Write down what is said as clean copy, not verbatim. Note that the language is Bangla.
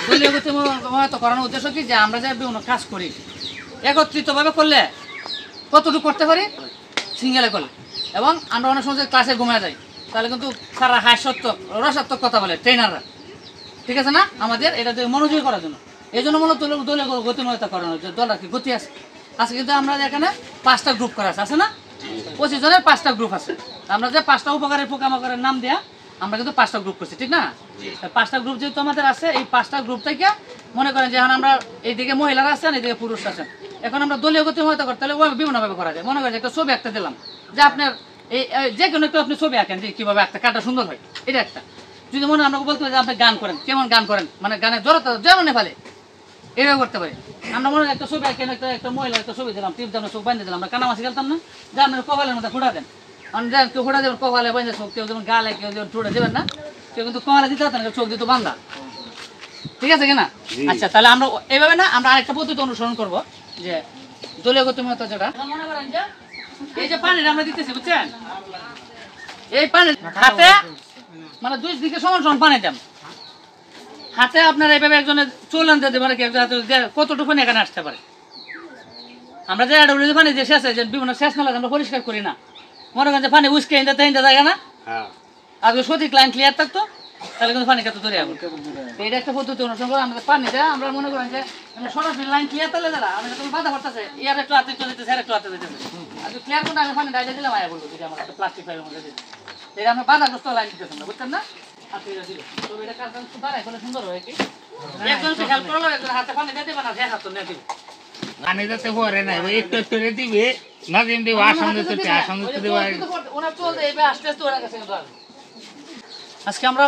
দলীয় গতিময়তা করানোর উদ্দেশ্য কি যে আমরা যে বিভিন্ন কাজ করি একত্রিতভাবে করলে কতটুকু করতে পারি সিঙ্গেলে করলে, এবং আমরা অনেক সময় ক্লাসে ঘুমিয়ে যাই তাহলে কিন্তু তারা হাস্যাত্মক রসাত্মক কথা বলে ট্রেনাররা, ঠিক আছে না? আমাদের এটা মনোযোগী করার জন্য এই জন্য মূলত দলীয় গতিময়তা করানোর জন্য দলটা কি গতি আছে। আজকে কিন্তু আমরা এখানে 5টা গ্রুপ করা আছে না? 25 জনের 5টা গ্রুপ আছে। আমরা যে 5টা উপকারের পোকামাকড়ের নাম দেয়া আমরা কিন্তু 5টা গ্রুপ করছি, ঠিক না? 5টা গ্রুপ যেহেতু আমাদের আছে, এই 5টা গ্রুপ থেকে মনে করেন যে এখন আমরা এইদিকে মহিলারা আছেন, এইদিকে পুরুষ আছেন, এখন আমরা দলীয় গতিময়তা করতে হলে বিভিন্নভাবে করা যায়। মনে করেন একটা ছবি আঁকতে দিলাম যে আপনার এই যে কোনো একটু আপনি ছবি আঁকেন যে কীভাবে একটা কাটা সুন্দর হয়, এটা একটা। যদি মনে আপনাকে বলতে পারি যে আপনি গান করেন, কেমন গান করেন, মানে গানের জড়তা যেমন ফেলে এভাবে করতে পারি। আমরা মনে হয় একটা ছবি আঁকেন, একটা মহিলা একটা ছবি দিলাম, টিপ দিলাম, চোখ বাঁধে দিলাম, আমরা কানামাছি খেলতাম না যে আপনার কপালের মধ্যে ফুটা দেন, কেউ ফুটা দেবেন কপালে বাঁধে চোখ, কেউ যেমন গালে, কেউ যেমন ঠোঁটে দেবেন না, কেউ কিন্তু কপালে দিতে হতেন, চোখ দিত বান্ধা, ঠিক আছে কিনা? আচ্ছা, তাহলে আমরা এইভাবে না আমরা আরেকটা পদ্ধতি অনুসরণ করবো যে দলীয় গতিময়তা যেটা মনে করেন যে এই যে পানিটা আমরা দিতেছি বুঝছেন, এই পানি হাতে মানে 2 দিকে সমান সমান পানি দেন, হাতে আপনার এইভাবে একজনের চলন দিতে পারে, কতটুকু এখানে আসতে পারে। আমরা যে পানি যে শেষ হয় যে বিভিন্ন শেষ নালা আমরা পরিষ্কার করি না, মনে করেন যে পানি উস্কে হিন্দা জায়গা না, আর সঠিক লাইন ক্লিয়ার থাকতো তাহলে কিন্তু পানি কত ধরে এখন এইটা একটা পদ্ধতি অনুসরণ করে আমাদের পানি দেয়। আমরা মনে করেন যে সরাসরি লাইন ক্লিয়ার তাহলে যারা আমি তুমি বাধা করতেছে ইয়ার একটু হাতে চলে যেতেছে, একটু হাতে যেতেছে, আর ক্লিয়ার করতে আমি পানি ডাইলে দিলাম আয়া বলবো যে আমার একটা প্লাস্টিক পাইপের মধ্যে দিতে, এটা আমরা বাধাগ্রস্ত লাইন দিতেছি না, বুঝছেন না? হাতে দিল তো এটা কাজ দাঁড়ায় ফলে সুন্দর হয় কি একজনকে হেল্প করলো, একজন হাতে পানি দিয়ে দেবে না, হ্যাঁ হাত নিয়ে দিবে পানি যাতে পরে না একটু একটু দিবে না, কিন্তু আসন দিতে আসন দিতে ওনার চলতে এইভাবে আস্তে আস্তে ওরা কাছে আজকে আমরা